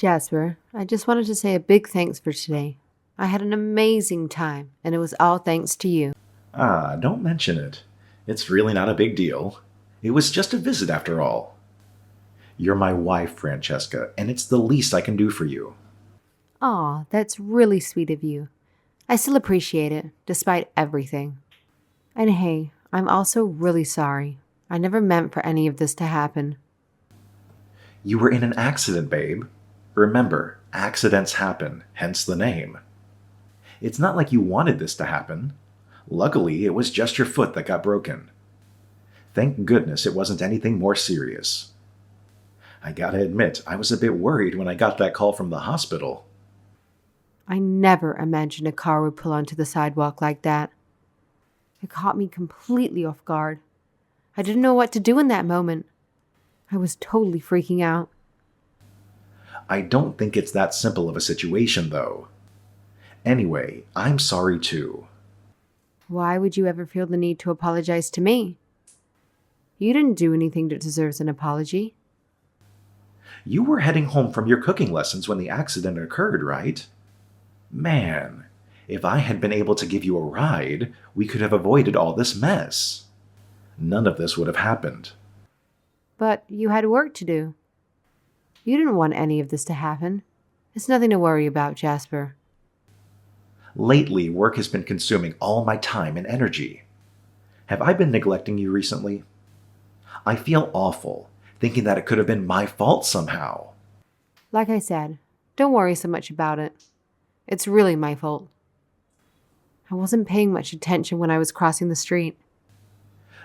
Jasper, I just wanted to say a big thanks for today. I had an amazing time, and it was all thanks to you. Ah, don't mention it. It's really not a big deal. It was just a visit after all. You're my wife, Francesca, and it's the least I can do for you. Aw, that's really sweet of you. I still appreciate it, despite everything. And hey, I'm also really sorry. I never meant for any of this to happen. You were in an accident, babe. Remember, accidents happen, hence the name. It's not like you wanted this to happen. Luckily, it was just your foot that got broken. Thank goodness it wasn't anything more serious. I gotta admit, I was a bit worried when I got that call from the hospital. I never imagined a car would pull onto the sidewalk like that. It caught me completely off guard. I didn't know what to do in that moment. I was totally freaking out. I don't think it's that simple of a situation, though. Anyway, I'm sorry too. Why would you ever feel the need to apologize to me? You didn't do anything that deserves an apology. You were heading home from your cooking lessons when the accident occurred, right? Man, if I had been able to give you a ride, we could have avoided all this mess. None of this would have happened. But you had work to do. You didn't want any of this to happen. It's nothing to worry about, Jasper. Lately, work has been consuming all my time and energy. Have I been neglecting you recently? I feel awful, thinking that it could have been my fault somehow. Like I said, don't worry so much about it. It's really my fault. I wasn't paying much attention when I was crossing the street.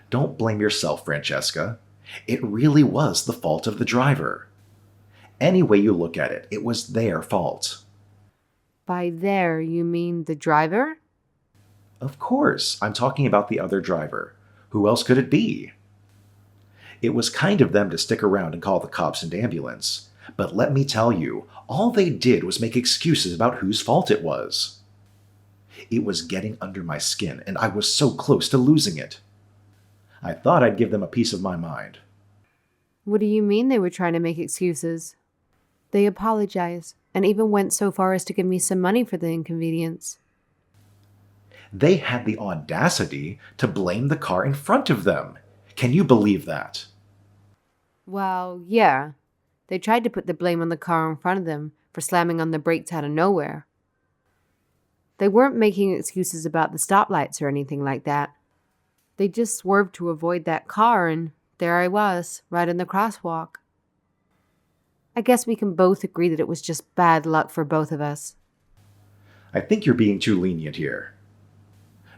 Don't blame yourself, Francesca. It really was the fault of the driver. Any way you look at it, it was their fault. By there, you mean the driver? Of course, I'm talking about the other driver. Who else could it be? It was kind of them to stick around and call the cops and ambulance. But let me tell you, all they did was make excuses about whose fault it was. It was getting under my skin, and I was so close to losing it. I thought I'd give them a piece of my mind. What do you mean they were trying to make excuses? They apologized and even went so far as to give me some money for the inconvenience. They had the audacity to blame the car in front of them. Can you believe that? Well, yeah. They tried to put the blame on the car in front of them for slamming on the brakes out of nowhere. They weren't making excuses about the stoplights or anything like that. They just swerved to avoid that car, and there I was, right in the crosswalk. I guess we can both agree that it was just bad luck for both of us. I think you're being too lenient here.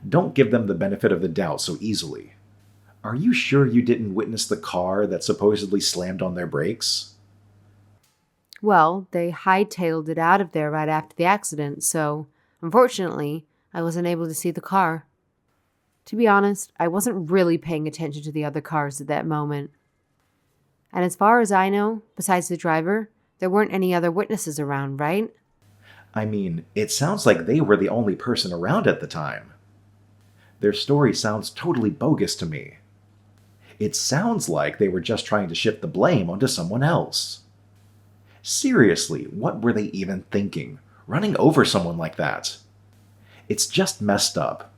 Don't give them the benefit of the doubt so easily. Are you sure you didn't witness the car that supposedly slammed on their brakes? Well, they hightailed it out of there right after the accident, so unfortunately, I wasn't able to see the car. To be honest, I wasn't really paying attention to the other cars at that moment. And as far as I know, besides the driver, there weren't any other witnesses around, right? I mean, it sounds like they were the only person around at the time. Their story sounds totally bogus to me. It sounds like they were just trying to shift the blame onto someone else. Seriously, what were they even thinking? Running over someone like that? It's just messed up.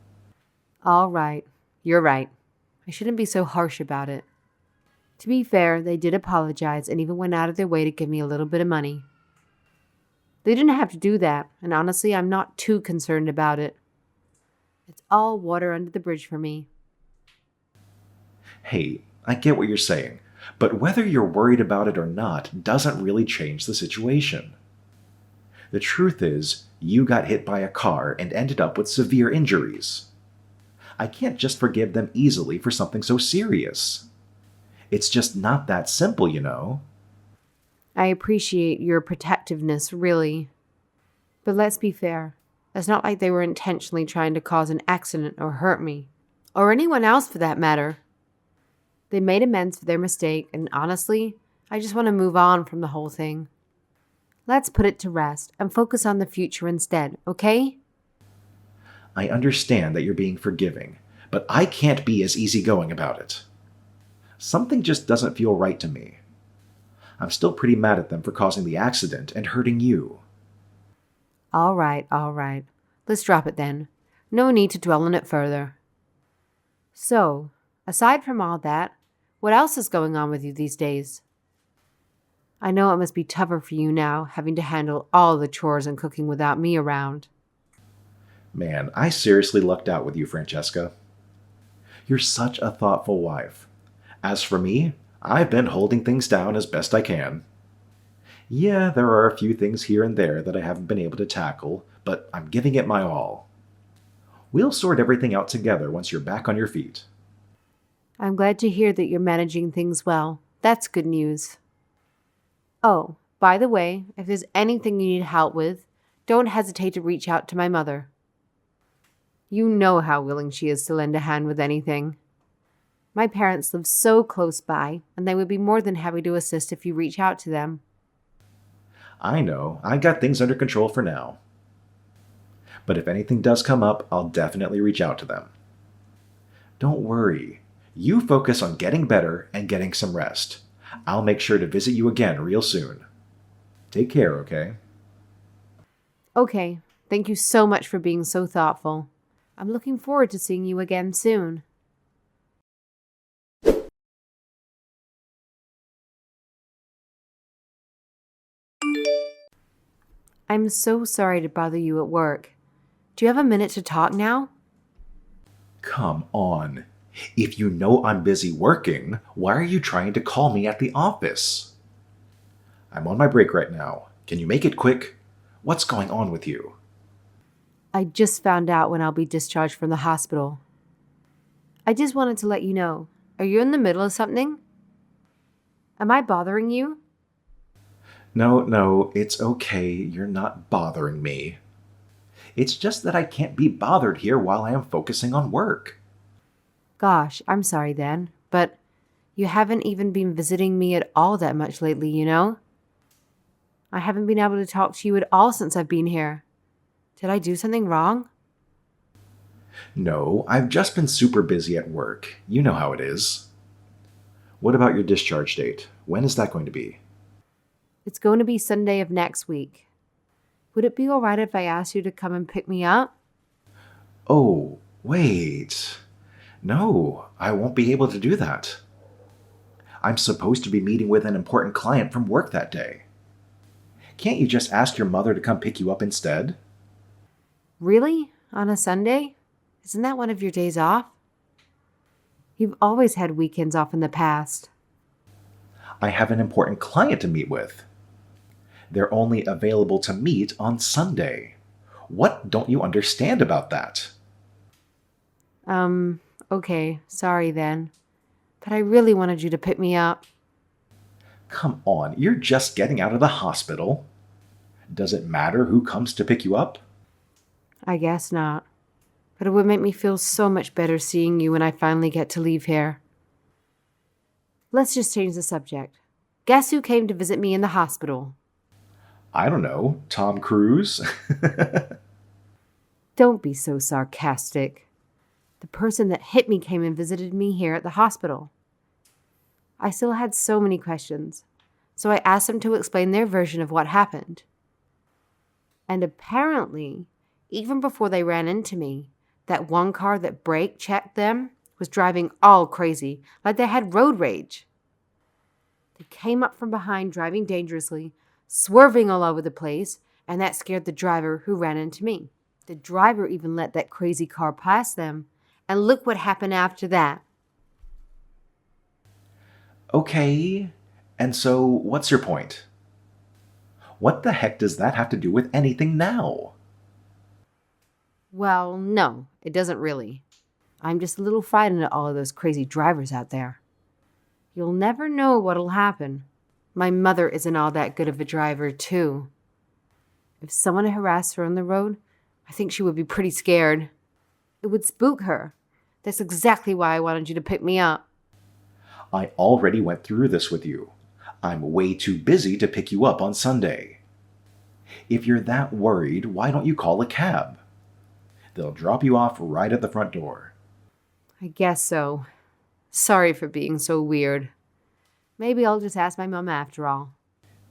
All right, you're right. I shouldn't be so harsh about it. To be fair, they did apologize and even went out of their way to give me a little bit of money. They didn't have to do that, and honestly, I'm not too concerned about it. It's all water under the bridge for me. Hey, I get what you're saying, but whether you're worried about it or not doesn't really change the situation. The truth is, you got hit by a car and ended up with severe injuries. I can't just forgive them easily for something so serious. It's just not that simple, you know. I appreciate your protectiveness, really. But let's be fair. It's not like they were intentionally trying to cause an accident or hurt me. Or anyone else for that matter. They made amends for their mistake, and honestly, I just want to move on from the whole thing. Let's put it to rest and focus on the future instead, okay? I understand that you're being forgiving, but I can't be as easygoing about it. Something just doesn't feel right to me. I'm still pretty mad at them for causing the accident and hurting you. All right, all right. Let's drop it then. No need to dwell on it further. So, aside from all that, what else is going on with you these days? I know it must be tougher for you now, having to handle all the chores and cooking without me around. Man, I seriously lucked out with you, Francesca. You're such a thoughtful wife. As for me, I've been holding things down as best I can. Yeah, there are a few things here and there that I haven't been able to tackle, but I'm giving it my all. We'll sort everything out together once you're back on your feet. I'm glad to hear that you're managing things well. That's good news. Oh, by the way, if there's anything you need help with, don't hesitate to reach out to my mother. You know how willing she is to lend a hand with anything. My parents live so close by, and they would be more than happy to assist if you reach out to them. I know, I got things under control for now. But if anything does come up, I'll definitely reach out to them. Don't worry. You focus on getting better and getting some rest. I'll make sure to visit you again real soon. Take care, okay? Okay, thank you so much for being so thoughtful. I'm looking forward to seeing you again soon. I'm so sorry to bother you at work. Do you have a minute to talk now? Come on. If you know I'm busy working, why are you trying to call me at the office? I'm on my break right now. Can you make it quick? What's going on with you? I just found out when I'll be discharged from the hospital. I just wanted to let you know. Are you in the middle of something? Am I bothering you? No, it's okay. You're not bothering me. It's just that I can't be bothered here while I am focusing on work. Gosh, I'm sorry then, but you haven't even been visiting me at all that much lately, you know? I haven't been able to talk to you at all since I've been here. Did I do something wrong? No, I've just been super busy at work. You know how it is. What about your discharge date? When is that going to be? It's going to be Sunday of next week. Would it be all right if I asked you to come and pick me up? Oh, wait. No, I won't be able to do that. I'm supposed to be meeting with an important client from work that day. Can't you just ask your mother to come pick you up instead? Really? On a Sunday? Isn't that one of your days off? You've always had weekends off in the past. I have an important client to meet with. They're only available to meet on Sunday. What don't you understand about that? Okay, sorry then. But I really wanted you to pick me up. Come on, you're just getting out of the hospital. Does it matter who comes to pick you up? I guess not. But it would make me feel so much better seeing you when I finally get to leave here. Let's just change the subject. Guess who came to visit me in the hospital? I don't know, Tom Cruise? Don't be so sarcastic. The person that hit me came and visited me here at the hospital. I still had so many questions, so I asked them to explain their version of what happened. And apparently, even before they ran into me, that one car that brake checked them was driving all crazy, like they had road rage. They came up from behind driving dangerously, swerving all over the place, and that scared the driver who ran into me. The driver even let that crazy car pass them, and look what happened after that. Okay, and so what's your point? What the heck does that have to do with anything now? Well, no, it doesn't really. I'm just a little frightened at all of those crazy drivers out there. You'll never know what'll happen. My mother isn't all that good of a driver, too. If someone harassed her on the road, I think she would be pretty scared. It would spook her. That's exactly why I wanted you to pick me up. I already went through this with you. I'm way too busy to pick you up on Sunday. If you're that worried, why don't you call a cab? They'll drop you off right at the front door. I guess so. Sorry for being so weird. Maybe I'll just ask my mom after all.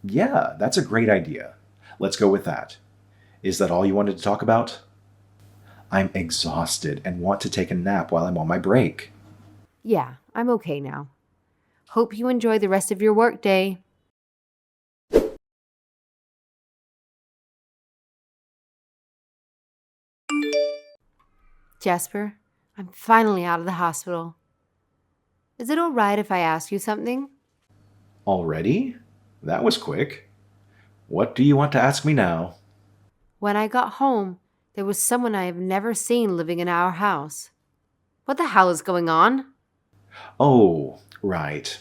Yeah, that's a great idea. Let's go with that. Is that all you wanted to talk about? I'm exhausted and want to take a nap while I'm on my break. Yeah, I'm okay now. Hope you enjoy the rest of your workday. Jasper, I'm finally out of the hospital. Is it all right if I ask you something? Already? That was quick. What do you want to ask me now? When I got home, there was someone I have never seen living in our house. What the hell is going on? Oh, right.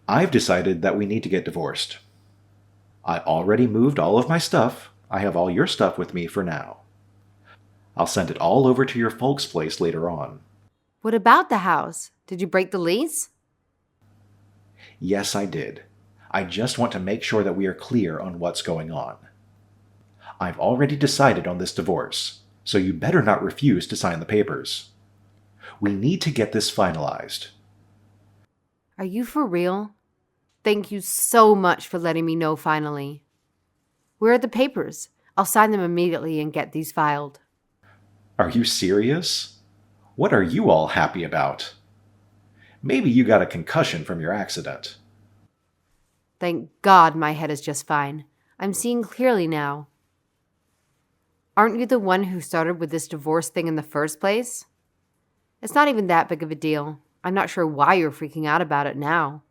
I've decided that we need to get divorced. I already moved all of my stuff. I have all your stuff with me for now. I'll send it all over to your folks' place later on. What about the house? Did you break the lease? Yes, I did. I just want to make sure that we are clear on what's going on. I've already decided on this divorce, so you better not refuse to sign the papers. We need to get this finalized. Are you for real? Thank you so much for letting me know finally. Where are the papers? I'll sign them immediately and get these filed. Are you serious? What are you all happy about? Maybe you got a concussion from your accident. Thank God my head is just fine. I'm seeing clearly now. Aren't you the one who started with this divorce thing in the first place? It's not even that big of a deal. I'm not sure why you're freaking out about it now.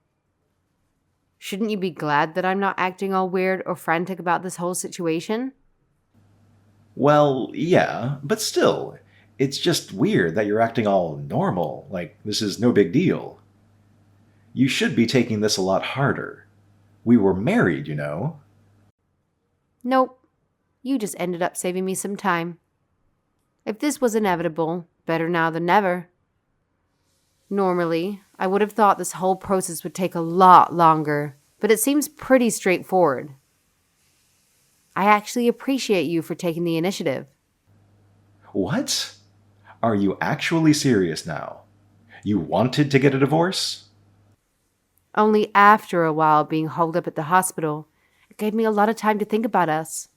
Shouldn't you be glad that I'm not acting all weird or frantic about this whole situation? Well, yeah, but still, it's just weird that you're acting all normal, like this is no big deal. You should be taking this a lot harder. We were married, you know. Nope. You just ended up saving me some time. If this was inevitable, better now than never. Normally, I would have thought this whole process would take a lot longer, but it seems pretty straightforward. I actually appreciate you for taking the initiative. What? Are you actually serious now? You wanted to get a divorce? Only after a while being holed up at the hospital, it gave me a lot of time to think about us.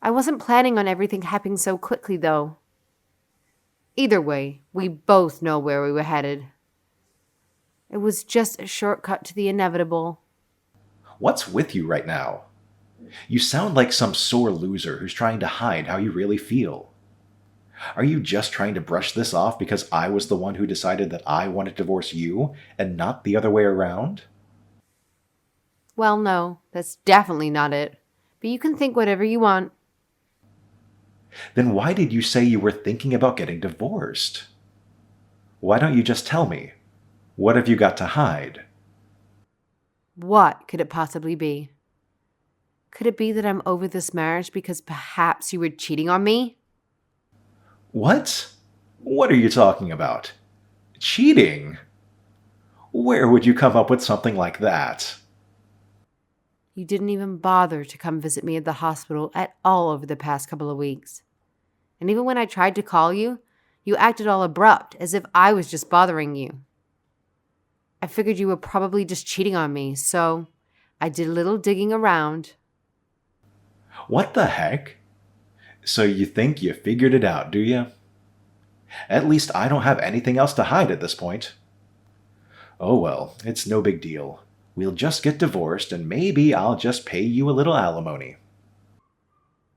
I wasn't planning on everything happening so quickly, though. Either way, we both know where we were headed. It was just a shortcut to the inevitable. What's with you right now? You sound like some sore loser who's trying to hide how you really feel. Are you just trying to brush this off because I was the one who decided that I wanted to divorce you and not the other way around? Well, no, that's definitely not it. But you can think whatever you want. Then why did you say you were thinking about getting divorced? Why don't you just tell me? What have you got to hide? What could it possibly be? Could it be that I'm over this marriage because perhaps you were cheating on me? What? What are you talking about? Cheating? Where would you come up with something like that? You didn't even bother to come visit me at the hospital at all over the past couple of weeks. And even when I tried to call you, you acted all abrupt, as if I was just bothering you. I figured you were probably just cheating on me, so I did a little digging around. What the heck? So you think you figured it out, do you? At least I don't have anything else to hide at this point. Oh well, it's no big deal. We'll just get divorced and maybe I'll just pay you a little alimony.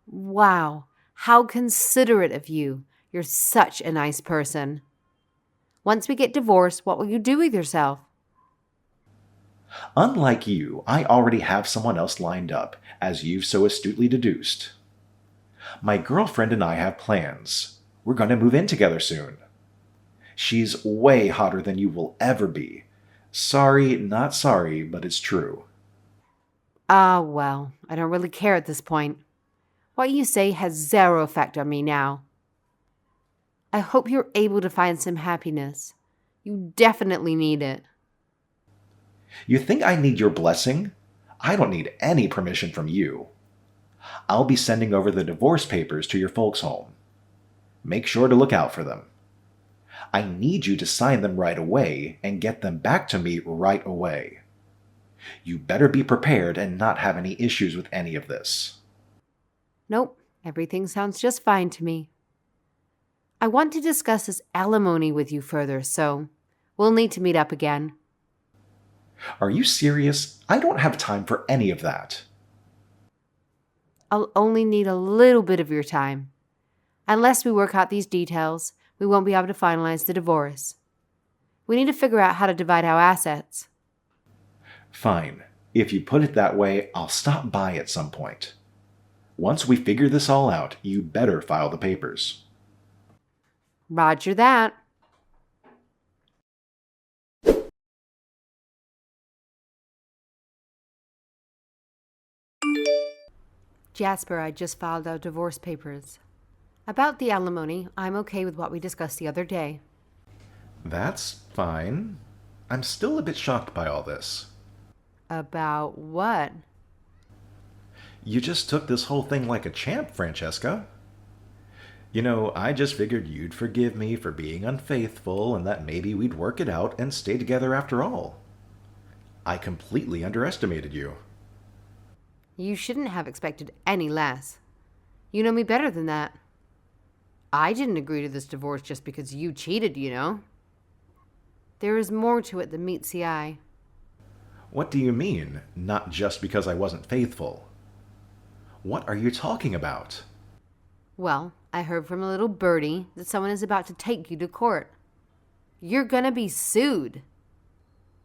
Wow, how considerate of you. You're such a nice person. Once we get divorced, what will you do with yourself? Unlike you, I already have someone else lined up, as you've so astutely deduced. My girlfriend and I have plans. We're going to move in together soon. She's way hotter than you will ever be. Sorry, not sorry, but it's true. Ah, well, I don't really care at this point. What you say has zero effect on me now. I hope you're able to find some happiness. You definitely need it. You think I need your blessing? I don't need any permission from you. I'll be sending over the divorce papers to your folks' home. Make sure to look out for them. I need you to sign them right away and get them back to me right away. You better be prepared and not have any issues with any of this. Nope, everything sounds just fine to me. I want to discuss this alimony with you further, so we'll need to meet up again. Are you serious? I don't have time for any of that. I'll only need a little bit of your time. Unless we work out these details, we won't be able to finalize the divorce. We need to figure out how to divide our assets. Fine. If you put it that way, I'll stop by at some point. Once we figure this all out, you better file the papers. Roger that. Jasper, I just filed our divorce papers. About the alimony, I'm okay with what we discussed the other day. That's fine. I'm still a bit shocked by all this. About what? You just took this whole thing like a champ, Francesca. I just figured you'd forgive me for being unfaithful and that maybe we'd work it out and stay together after all. I completely underestimated you. You shouldn't have expected any less. You know me better than that. I didn't agree to this divorce just because you cheated, you know. There is more to it than meets the eye. What do you mean, not just because I wasn't faithful? What are you talking about? Well, I heard from a little birdie that someone is about to take you to court. You're gonna be sued.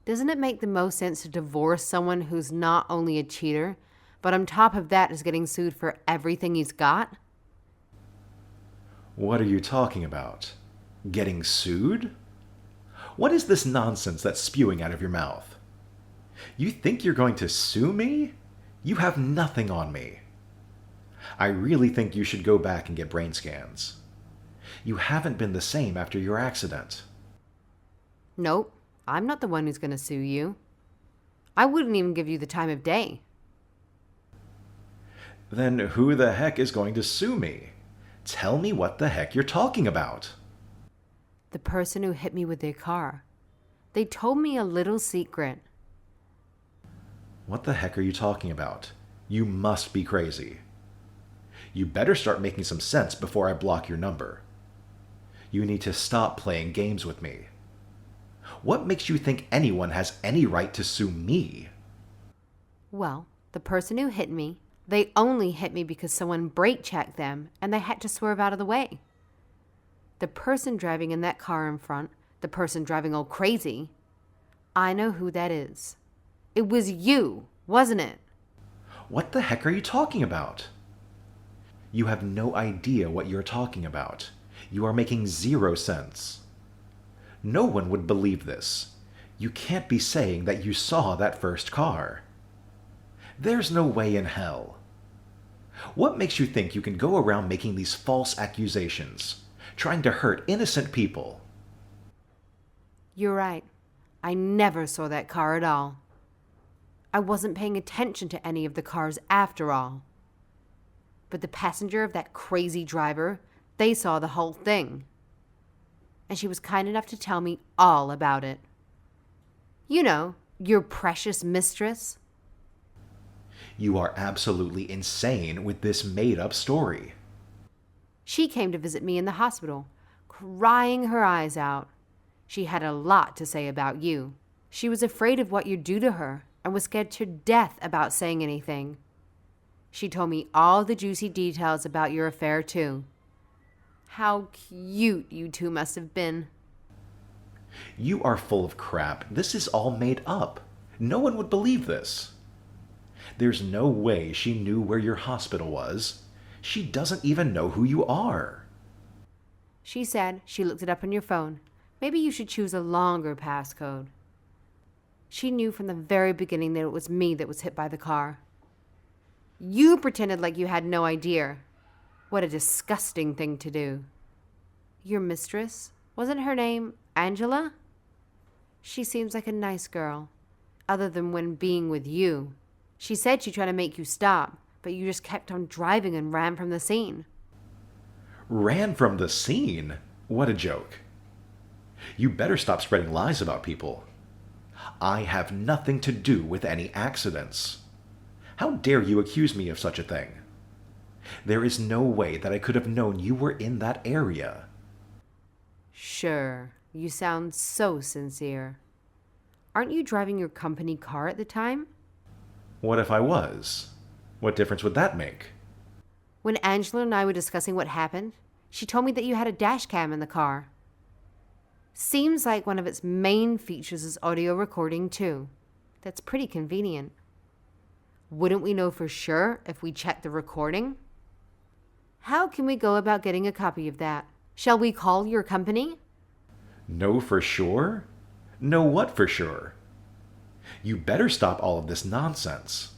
Doesn't it make the most sense to divorce someone who's not only a cheater, but on top of that is getting sued for everything he's got? What are you talking about? Getting sued? What is this nonsense that's spewing out of your mouth? You think you're going to sue me? You have nothing on me. I really think you should go back and get brain scans. You haven't been the same after your accident. Nope, I'm not the one who's gonna sue you. I wouldn't even give you the time of day. Then who the heck is going to sue me? Tell me what the heck you're talking about. The person who hit me with their car. They told me a little secret. What the heck are you talking about? You must be crazy. You better start making some sense before I block your number. You need to stop playing games with me. What makes you think anyone has any right to sue me? Well, the person who hit me, they only hit me because someone brake checked them and they had to swerve out of the way. The person driving in that car in front, the person driving all crazy, I know who that is. It was you, wasn't it? What the heck are you talking about? You have no idea what you're talking about. You are making zero sense. No one would believe this. You can't be saying that you saw that first car. There's no way in hell. What makes you think you can go around making these false accusations, trying to hurt innocent people? You're right. I never saw that car at all. I wasn't paying attention to any of the cars after all. But the passenger of that crazy driver, they saw the whole thing. And she was kind enough to tell me all about it. You know, your precious mistress. You are absolutely insane with this made-up story. She came to visit me in the hospital, crying her eyes out. She had a lot to say about you. She was afraid of what you'd do to her and was scared to death about saying anything. She told me all the juicy details about your affair, too. How cute you two must have been. You are full of crap. This is all made up. No one would believe this. There's no way she knew where your hospital was. She doesn't even know who you are. She said she looked it up on your phone. Maybe you should choose a longer passcode. She knew from the very beginning that it was me that was hit by the car. You pretended like you had no idea. What a disgusting thing to do. Your mistress? Wasn't her name Angela? She seems like a nice girl, other than when being with you. She said she tried to make you stop, but you just kept on driving and ran from the scene. Ran from the scene? What a joke. You better stop spreading lies about people. I have nothing to do with any accidents. How dare you accuse me of such a thing? There is no way that I could have known you were in that area. Sure, you sound so sincere. Aren't you driving your company car at the time? What if I was? What difference would that make? When Angela and I were discussing what happened, she told me that you had a dash cam in the car. Seems like one of its main features is audio recording too. That's pretty convenient. Wouldn't we know for sure if we checked the recording? How can we go about getting a copy of that? Shall we call your company? Know for sure? Know what for sure? You better stop all of this nonsense.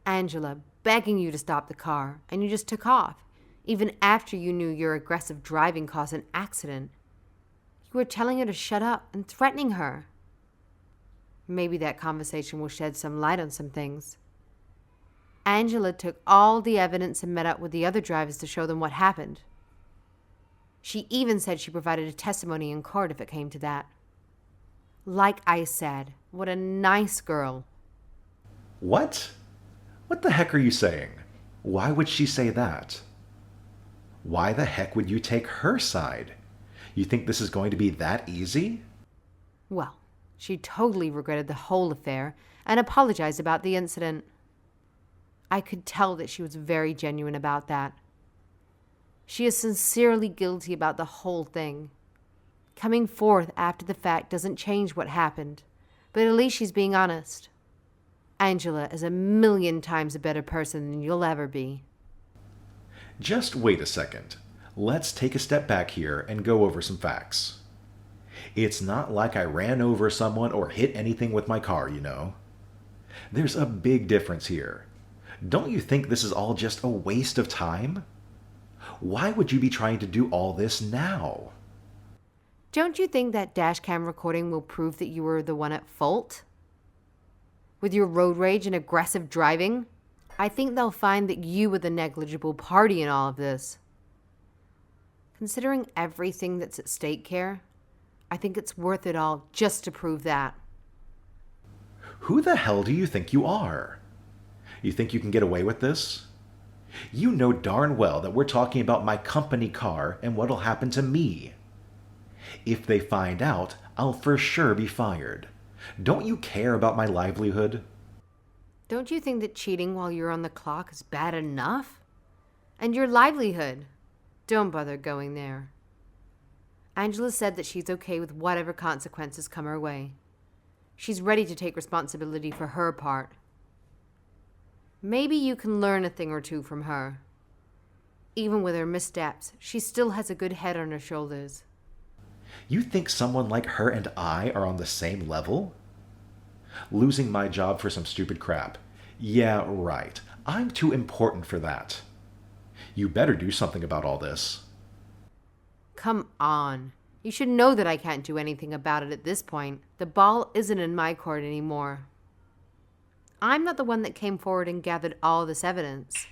Angela, begging you to stop the car, and you just took off, even after you knew your aggressive driving caused an accident. You were telling her to shut up and threatening her. Maybe that conversation will shed some light on some things. Angela took all the evidence and met up with the other drivers to show them what happened. She even said she provided a testimony in court if it came to that. Like I said, what a nice girl. What? What the heck are you saying? Why would she say that? Why the heck would you take her side? You think this is going to be that easy? Well, she totally regretted the whole affair and apologized about the incident. I could tell that she was very genuine about that. She is sincerely guilty about the whole thing. Coming forth after the fact doesn't change what happened, but at least she's being honest. Angela is 1,000,000 times a better person than you'll ever be. Just wait a second. Let's take a step back here and go over some facts. It's not like I ran over someone or hit anything with my car, you know. There's a big difference here. Don't you think this is all just a waste of time? Why would you be trying to do all this now? Don't you think that dash cam recording will prove that you were the one at fault? With your road rage and aggressive driving, I think they'll find that you were the negligible party in all of this. Considering everything that's at stake here, I think it's worth it all just to prove that. Who the hell do you think you are? You think you can get away with this? You know darn well that we're talking about my company car and what'll happen to me. If they find out, I'll for sure be fired. Don't you care about my livelihood? Don't you think that cheating while you're on the clock is bad enough? And your livelihood? Don't bother going there. Angela said that she's okay with whatever consequences come her way. She's ready to take responsibility for her part. Maybe you can learn a thing or two from her. Even with her missteps, she still has a good head on her shoulders. You think someone like her and I are on the same level? Losing my job for some stupid crap. Yeah, right. I'm too important for that. You better do something about all this. Come on. You should know that I can't do anything about it at this point. The ball isn't in my court anymore. I'm not the one that came forward and gathered all this evidence.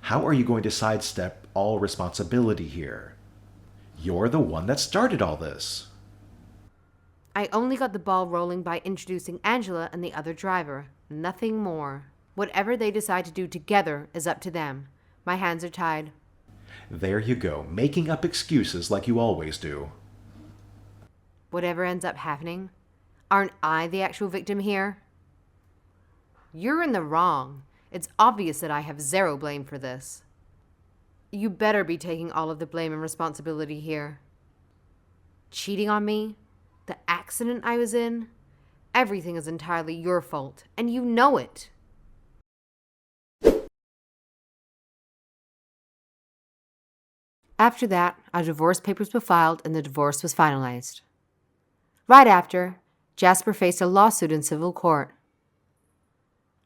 How are you going to sidestep all responsibility here? You're the one that started all this. I only got the ball rolling by introducing Angela and the other driver. Nothing more. Whatever they decide to do together is up to them. My hands are tied. There you go, making up excuses like you always do. Whatever ends up happening, aren't I the actual victim here? You're in the wrong. It's obvious that I have zero blame for this. You better be taking all of the blame and responsibility here. Cheating on me? The accident I was in? Everything is entirely your fault, and you know it. After that, our divorce papers were filed and the divorce was finalized. Right after, Jasper faced a lawsuit in civil court.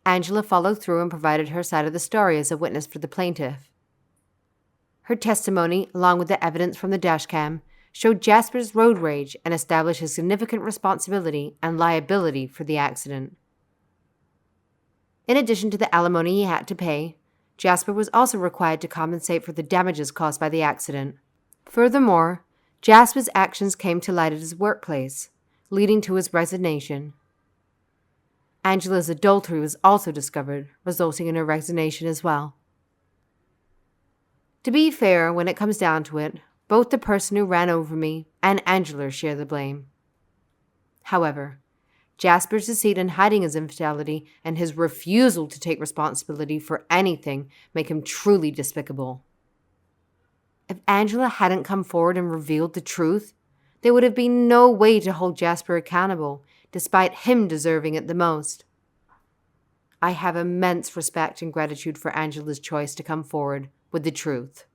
Angela followed through and provided her side of the story as a witness for the plaintiff. Her testimony, along with the evidence from the dashcam, showed Jasper's road rage and established his significant responsibility and liability for the accident. In addition to the alimony he had to pay, Jasper was also required to compensate for the damages caused by the accident. Furthermore, Jasper's actions came to light at his workplace, leading to his resignation. Angela's adultery was also discovered, resulting in her resignation as well. To be fair, when it comes down to it, both the person who ran over me and Angela share the blame. However, Jasper's deceit in hiding his infidelity and his refusal to take responsibility for anything make him truly despicable. If Angela hadn't come forward and revealed the truth, there would have been no way to hold Jasper accountable, despite him deserving it the most. I have immense respect and gratitude for Angela's choice to come forward with the truth.